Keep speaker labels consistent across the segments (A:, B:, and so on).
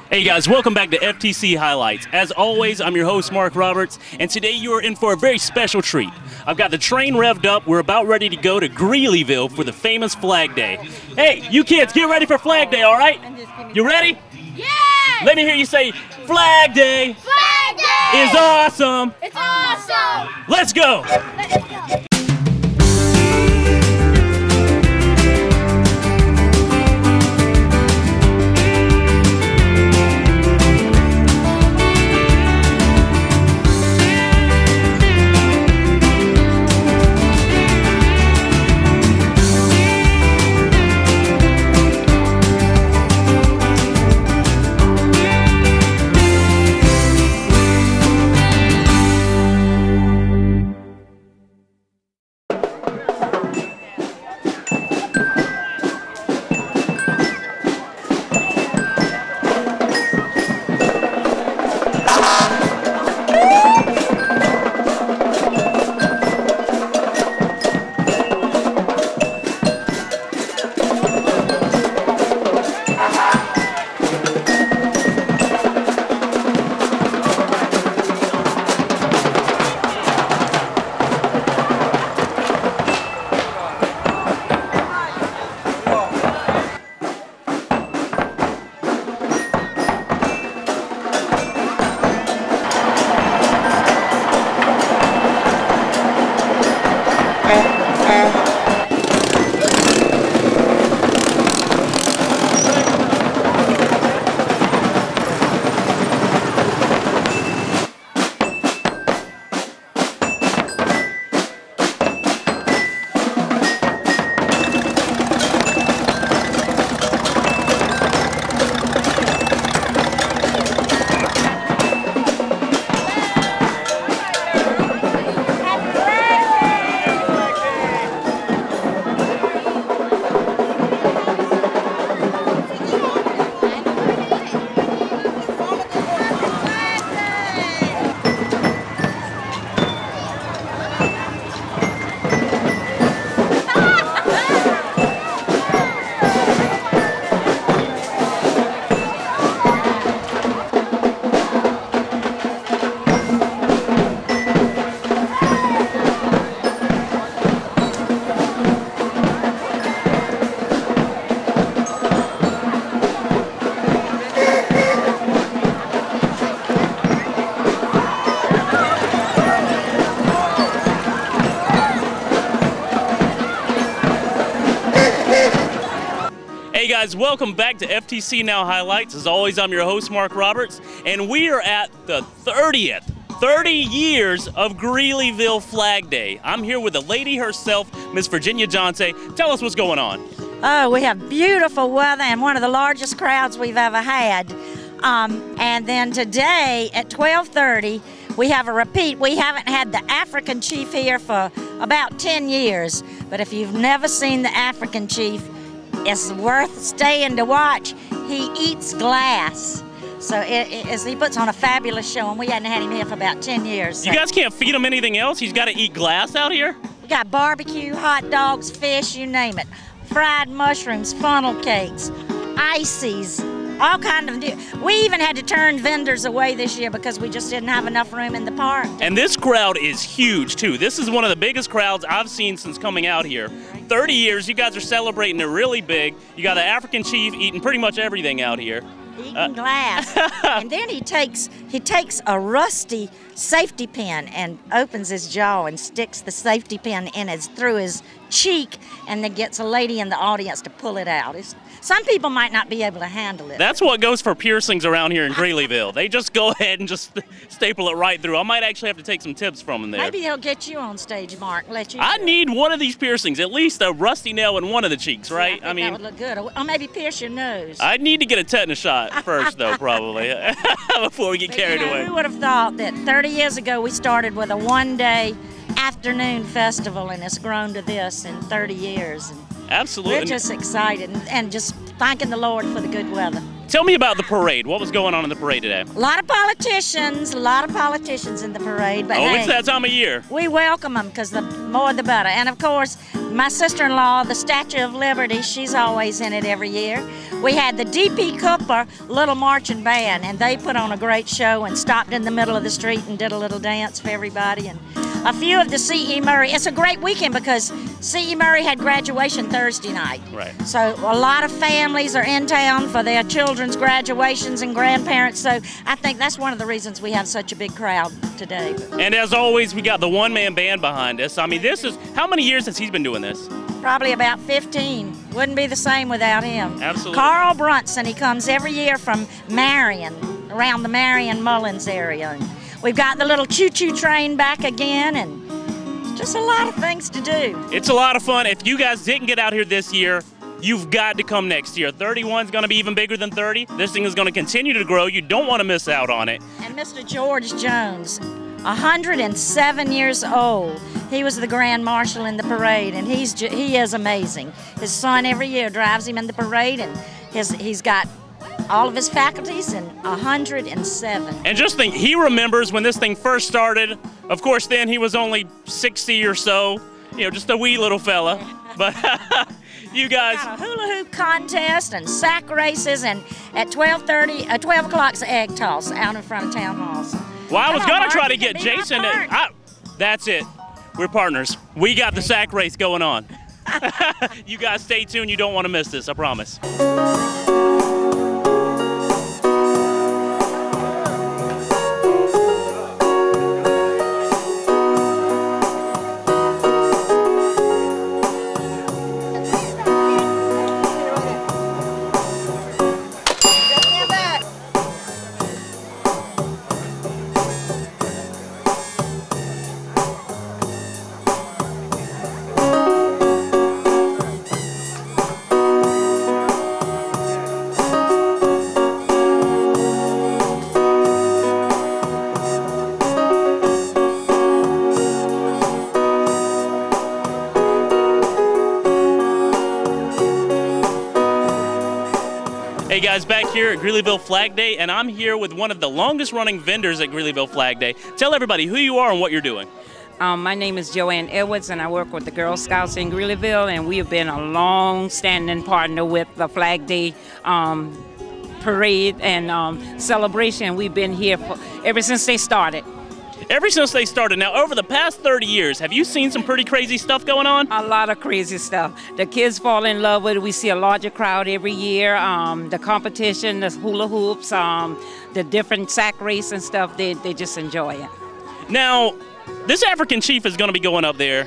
A: Hey guys, welcome back to FTC Highlights. As always, I'm your host, Mark Roberts, and today you are in for a very special treat. I've got the train revved up. We're about ready to go to Greeleyville for the famous Flag Day. Hey, you kids, get ready for Flag Day, all right? You ready?
B: Yeah!
A: Let me hear you say, Flag Day!
B: Flag Day!
A: Is awesome!
B: It's awesome!
A: Let's go!
B: Let's go!
A: Hey guys, welcome back to FTC Now Highlights. As always, I'm your host, Mark Roberts, and we are at the 30 years of Greeleyville Flag Day. I'm here with the lady herself, Miss Virginia Johnson. Tell us what's going on.
C: Oh, we have beautiful weather and one of the largest crowds we've ever had. And then today at 12:30, we have a repeat. We haven't had the African chief here for about 10 years, but if you've never seen the African chief, it's worth staying to watch. He eats glass. So he puts on a fabulous show, and we hadn't had him here for about 10 years. So.
A: You guys can't feed him anything else? He's got to eat glass out here?
C: We got barbecue, hot dogs, fish, you name it. Fried mushrooms, funnel cakes, ices, all kind of. We even had to turn vendors away this year because we just didn't have enough room in the park.
A: And this crowd is huge, too. This is one of the biggest crowds I've seen since coming out here. 30 years, you guys are celebrating it really big. You got the African chief eating pretty much everything out here.
C: Eating glass. And then he takes a rusty safety pin and opens his jaw and sticks the safety pin through his cheek, and then gets a lady in the audience to pull it out. Some people might not be able to handle it.
A: That's what goes for piercings around here in Greeleyville. They just go ahead and just staple it right through. I might actually have to take some tips from him there.
C: Maybe he'll get you on stage, Mark. Let you.
A: I need one of these piercings, at least a rusty nail in one of the cheeks, right?
C: Yeah, I mean, that would look good. Or maybe pierce your nose.
A: I need to get a tetanus shot first, though, probably, before we get carried away.
C: Who would have thought that 30 years ago we started with a one-day afternoon festival, and it's grown to this in 30 years. And
A: absolutely.
C: we're just excited and just thanking the Lord for the good weather.
A: Tell me about the parade. What was going on in the parade today?
C: A lot of politicians in the parade. But
A: oh,
C: hey,
A: it's that time of year.
C: We welcome them because the more the better. And of course, My sister-in-law, the Statue of Liberty, she's always in it every year. We had the D.P. Cooper Little Marching Band, and they put on a great show and stopped in the middle of the street and did a little dance for everybody. And a few of the C.E. Murray. It's a great weekend because C.E. Murray had graduation Thursday night.
A: Right.
C: So a lot of families are in town for their children's graduations and grandparents. So I think that's one of the reasons we have such a big crowd today.
A: And as always, we got the one-man band behind us. I mean, this is, how many years has he been doing this?
C: Probably about 15. Wouldn't be the same without him.
A: Absolutely.
C: Carl Brunson, he comes every year from Marion, around the Marion Mullins area. And we've got the little choo-choo train back again, and it's just a lot of things to do.
A: It's a lot of fun. If you guys didn't get out here this year, you've got to come next year. 31 is going to be even bigger than 30. This thing is going to continue to grow. You don't want to miss out on it.
C: And Mr. George Jones, 107 years old. He was the Grand Marshal in the parade, and he is amazing. His son every year drives him in the parade, and he's got all of his faculties, and 107.
A: And just think, he remembers when this thing first started. Of course, then he was only 60 or so, you know, just a wee little fella. But you guys,
C: got a hula hoop contest and sack races, and at 12 o'clock's the egg toss out in front of town halls.
A: Well, I was going to try to
C: you
A: get
C: can be my
A: Jason.
C: partner.
A: That's it. We're partners. We got the sack race going on. You guys stay tuned. You don't want to miss this, I promise. Hey guys, back here at Greeleyville Flag Day, and I'm here with one of the longest running vendors at Greeleyville Flag Day. Tell everybody who you are and what you're doing.
D: My name is Joanne Edwards, and I work with the Girl Scouts in Greeleyville, and we have been a long-standing partner with the Flag Day parade and celebration. We've been here ever since they started.
A: Ever since they started. Now, over the past 30 years, have you seen some pretty crazy stuff going on?
D: A lot of crazy stuff. The kids fall in love with it. We see a larger crowd every year. The competition, the hula hoops, the different sack race and stuff, they just enjoy it.
A: Now, this African chief is going to be going up there.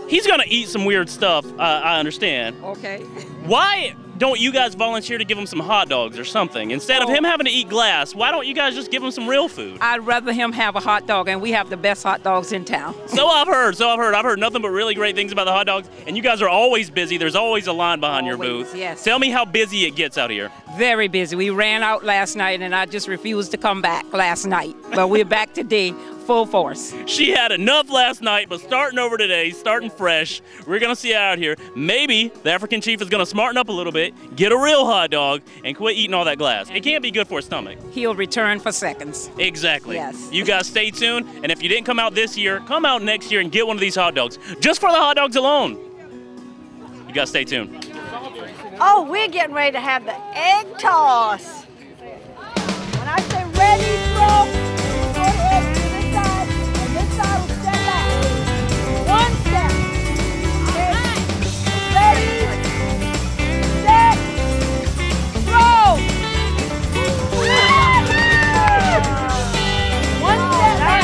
A: He's going to eat some weird stuff, I understand.
D: Okay.
A: Why don't you guys volunteer to give him some hot dogs or something? Instead of him having to eat glass, why don't you guys just give him some real food?
D: I'd rather him have a hot dog, and we have the best hot dogs in town.
A: So I've heard. I've heard nothing but really great things about the hot dogs, and you guys are always busy. There's always a line behind your booth.
D: Yes.
A: Tell me how busy it gets out here.
D: Very busy. We ran out last night, and I just refused to come back last night. But we're back today, full force.
A: She had enough last night, but starting over today, starting fresh, we're going to see out here. Maybe the African chief is going to smarten up a little bit, get a real hot dog, and quit eating all that glass. It can't be good for his stomach.
D: He'll return for seconds.
A: Exactly.
D: Yes.
A: You guys stay tuned, and if you didn't come out this year, come out next year and get one of these hot dogs, just for the hot dogs alone. You guys stay tuned.
B: Oh, we're getting ready to have the egg toss. When I say ready, throw, go ahead to this side, and this side will step back. One step. Okay. Ready, set, throw. One step back.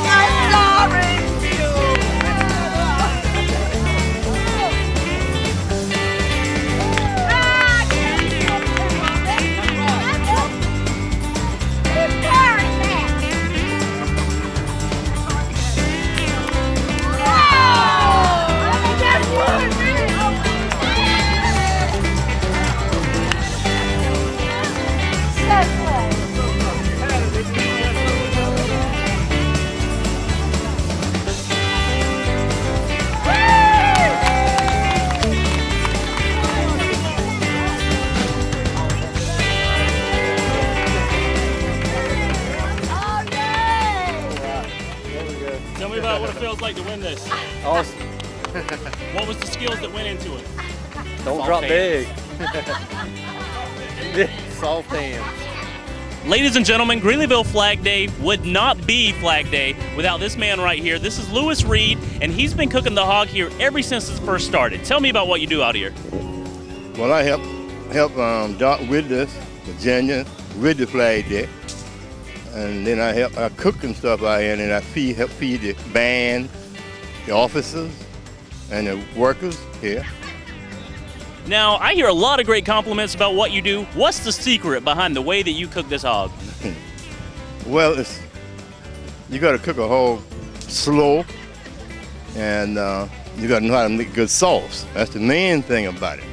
B: I'm sorry.
E: Awesome.
A: What was the skills that went into it?
E: Don't
A: Soft
E: drop
A: hands.
E: big. Soft hands.
A: Ladies and gentlemen, Greeleyville Flag Day would not be Flag Day without this man right here. This is Lewis Reed, and he's been cooking the hog here ever since it first started. Tell me about what you do out here.
F: Well, I help Doc with this, Virginia, with the Flag Day. And then I cook and stuff out here, and then I help feed the band, the officers, and the workers here.
A: Now, I hear a lot of great compliments about what you do. What's the secret behind the way that you cook this hog?
F: Well, you got to cook a hog slow, and you got to know how to make good sauce. That's the main thing about it.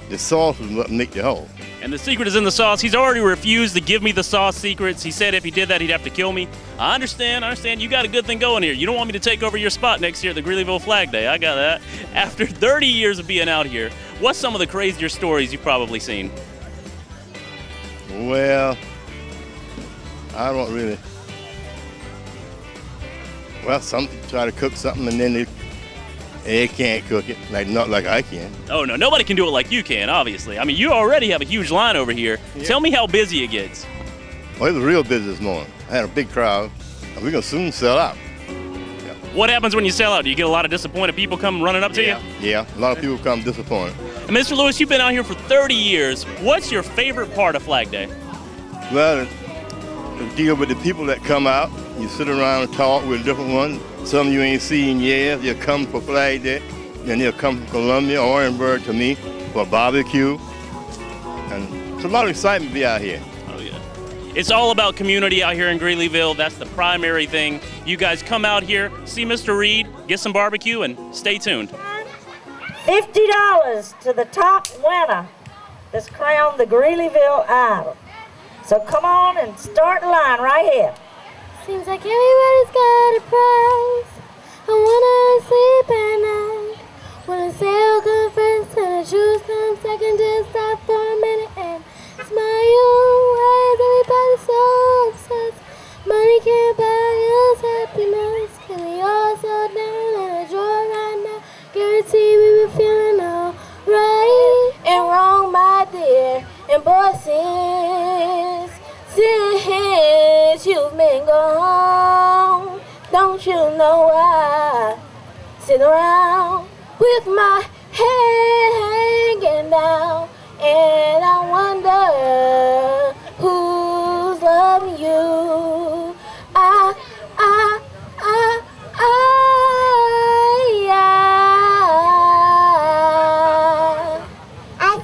F: The sauce is what make the hog.
A: And the secret is in the sauce. He's already refused to give me the sauce secrets. He said if he did that, he'd have to kill me. I understand. You got a good thing going here. You don't want me to take over your spot next year at the Greeleyville Flag Day. I got that. After 30 years of being out here, what's some of the crazier stories you've probably seen?
F: Well, I don't really. Well, some try to cook something and then they can't cook it, not like I can.
A: Oh, no, nobody can do it like you can, obviously. I mean, you already have a huge line over here. Yeah. Tell me how busy it gets.
F: Well, it was real busy this morning. I had a big crowd, and we're going to soon sell out. Yeah.
A: What happens when you sell out? Do you get a lot of disappointed people come running up to you?
F: Yeah, a lot of people come disappointed.
A: And Mr. Lewis, you've been out here for 30 years. What's your favorite part of Flag Day?
F: Well, to deal with the people that come out. You sit around and talk with different ones. Some you ain't seen yet. They'll come for Flag Day. Then they'll come from Columbia, Orangeburg to me for a barbecue. And it's a lot of excitement to be out here.
A: Oh, yeah. It's all about community out here in Greeleyville. That's the primary thing. You guys come out here, see Mr. Reed, get some barbecue, and stay tuned.
B: $50 to the top winner that's crowned the Greeleyville Idol. So come on and start the line right here.
G: Seems like everybody's got a prize. I wanna sleep at night. When the sale comes first and the shoes come second, just stop for a minute and smile your eyes. Everybody's so obsessed. Money can't buy us happiness. Can we all slow down and enjoy right now? Guarantee we be feeling all right and wrong, my dear. And boy, since you've been gone, don't you know I sit around with my head hanging down, and I wonder who's loving you.
H: I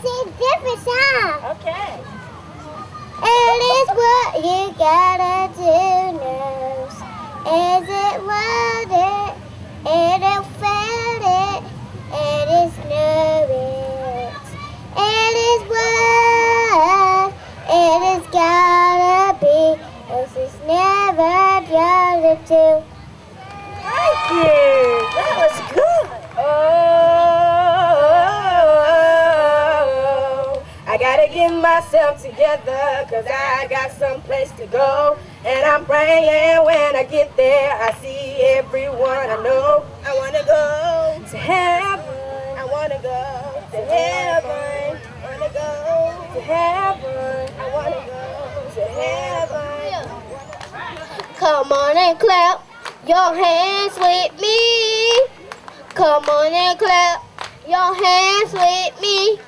H: sing different songs.
B: Okay.
H: It is what you gotta do, nurse. Is it worth it? It ain't felt it. It is nervous. It is what it has gotta be. This is never gotta do.
B: Thank you. That was good. I gotta get myself together, 'cause I got someplace to go. And I'm praying when I get there, I see everyone I know. I wanna go to heaven. I wanna go to heaven. I wanna go to heaven. I wanna go to heaven.
H: Come on and clap your hands with me. Come on and clap your hands with me.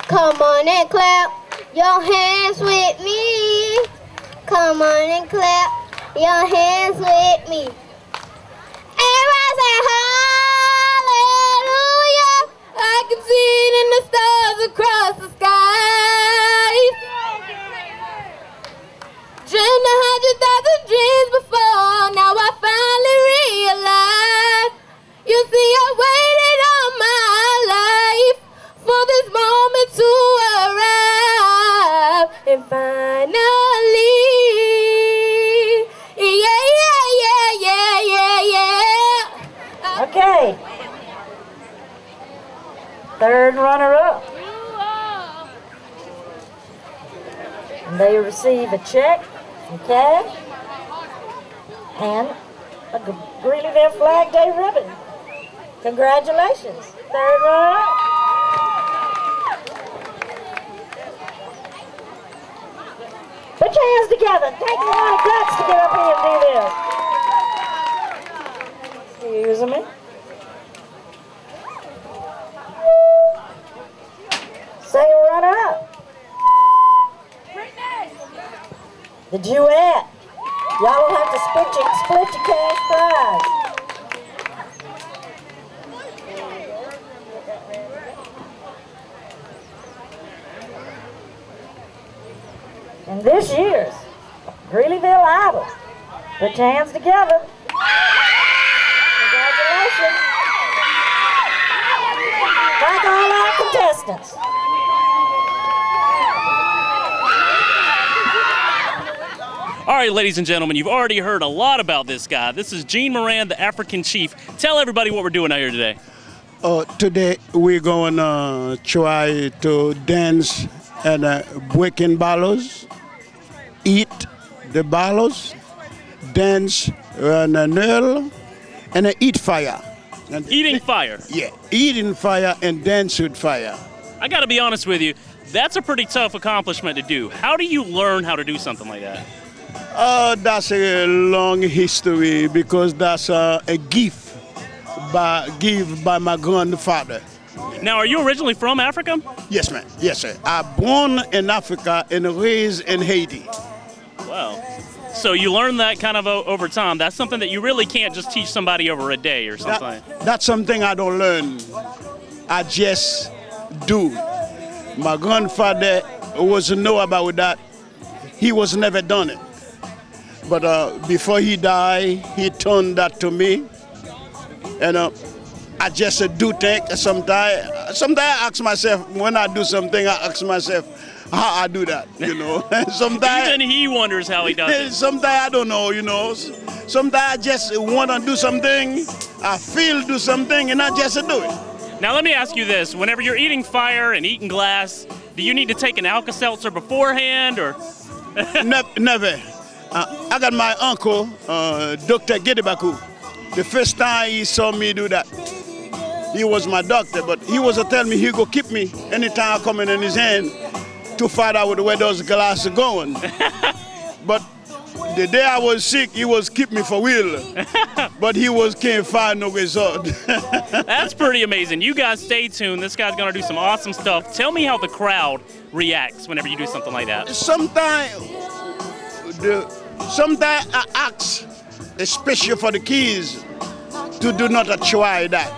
H: Come on and clap your hands with me. Come on and clap your hands with me. Everybody say hallelujah. I can see it in the stars across the sky. Dreamed 100,000 dreams before, now I finally realize. You see, I waited all my life for this moment to arrive, and finally, yeah.
B: Okay. Third runner-up. And they receive a check, some cash, and a Greeleyville Flag Day ribbon.
C: Congratulations. Third runner-up. Put your hands together. It takes a lot of guts to get up here and do this. Excuse me. Second runner-up. The duet. Y'all will have to split your cash prize. And this year's Greeleyville Idol. Put your hands together. Congratulations. Thank all our contestants.
A: All right, ladies and gentlemen, you've already heard a lot about this guy. This is Gene Moran, the African chief. Tell everybody what we're doing out here today.
E: Today we're going to try to dance and breaking balloons, eat the balloons, dance on a nail, and eat fire. And
A: Eating fire.
E: Yeah, eating fire and dance with fire.
A: I got to be honest with you, that's a pretty tough accomplishment to do. How do you learn how to do something like that?
E: That's a long history because that's a gift given by my grandfather.
A: Now, are you originally from Africa?
E: Yes, ma'am. Yes, sir. I'm born in Africa and raised in Haiti.
A: Wow. So you learned that kind of over time. That's something that you really can't just teach somebody over a day or something.
E: That's something I don't learn. I just do. My grandfather wasn't know about that. He was never done it. But before he died, he turned that to me. And I just do think sometimes I ask myself, when I do something, I ask myself how I do that, you know. Sometimes
A: even he wonders how he does it.
E: Sometimes I don't know, you know. Sometimes I just want to do something, I feel do something, and I just do it.
A: Now let me ask you this. Whenever you're eating fire and eating glass, do you need to take an Alka-Seltzer beforehand or?
E: Never. I got my uncle, Dr. Gidebaku. The first time he saw me do that, he was my doctor, but he was tell me he go keep me anytime I come in his hand to find out where those glasses are going. But the day I was sick, he was keep me for real, but can't find no result.
A: That's pretty amazing. You guys stay tuned. This guy's gonna do some awesome stuff. Tell me how the crowd reacts whenever you do something like that.
E: Sometimes I ask, especially for the kids, to do not try that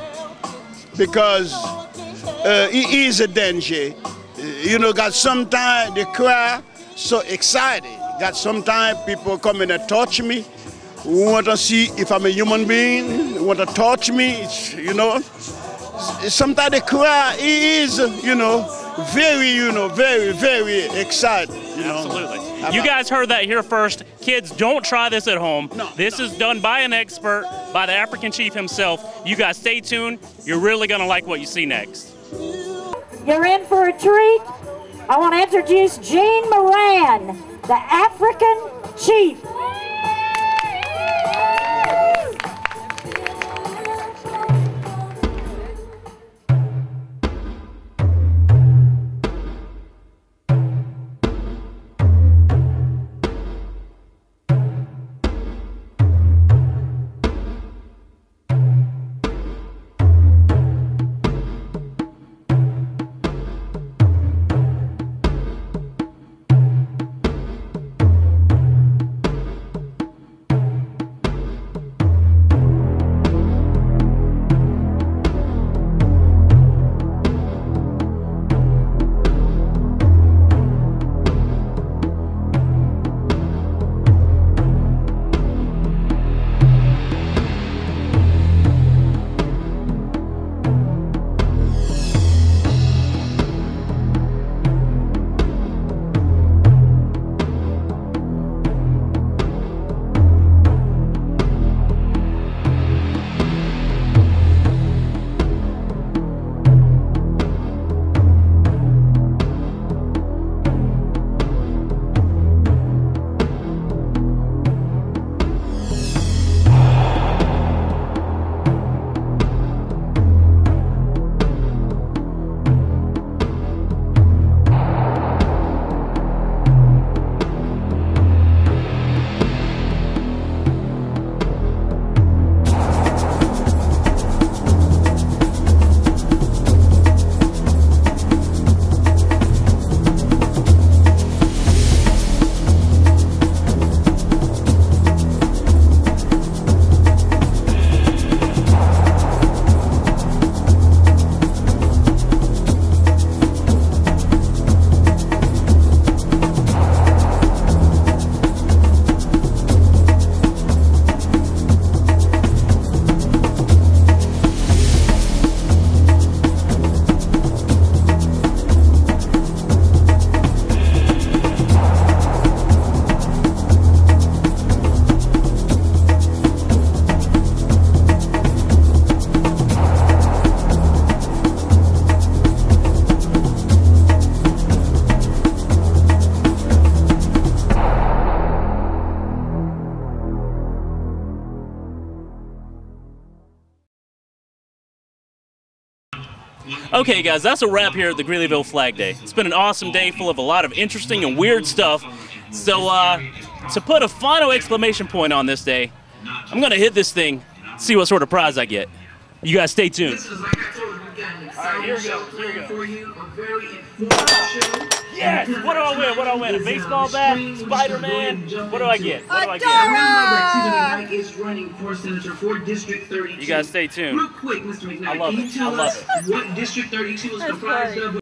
E: because it is a danger. You know, got sometimes the crowd so excited. Got sometimes people come in and touch me, want to see if I'm a human being, want to touch me, you know. Sometimes the crowd is, you know, very, very excited. You know?
A: Absolutely. You guys heard that here first. Kids, don't try this at home. This is done by an expert, by the African chief himself. You guys stay tuned. You're really going to like what you see next.
C: You're in for a treat. I want to introduce Gene Moran, the African chief.
A: Okay, guys, that's a wrap here at the Greeleyville Flag Day. It's been an awesome day full of a lot of interesting and weird stuff. So, to put a final exclamation point on this day, I'm going to hit this thing, see what sort of prize I get. You guys stay tuned. Alright, here we go. Yes! What do I win? What do I win? A baseball bat? Spider-Man? What do I get? What do I get? You guys stay tuned.
I: Real quick, Mr. McKnight,
A: I love it. I love it.
I: What District 32 is comprised of?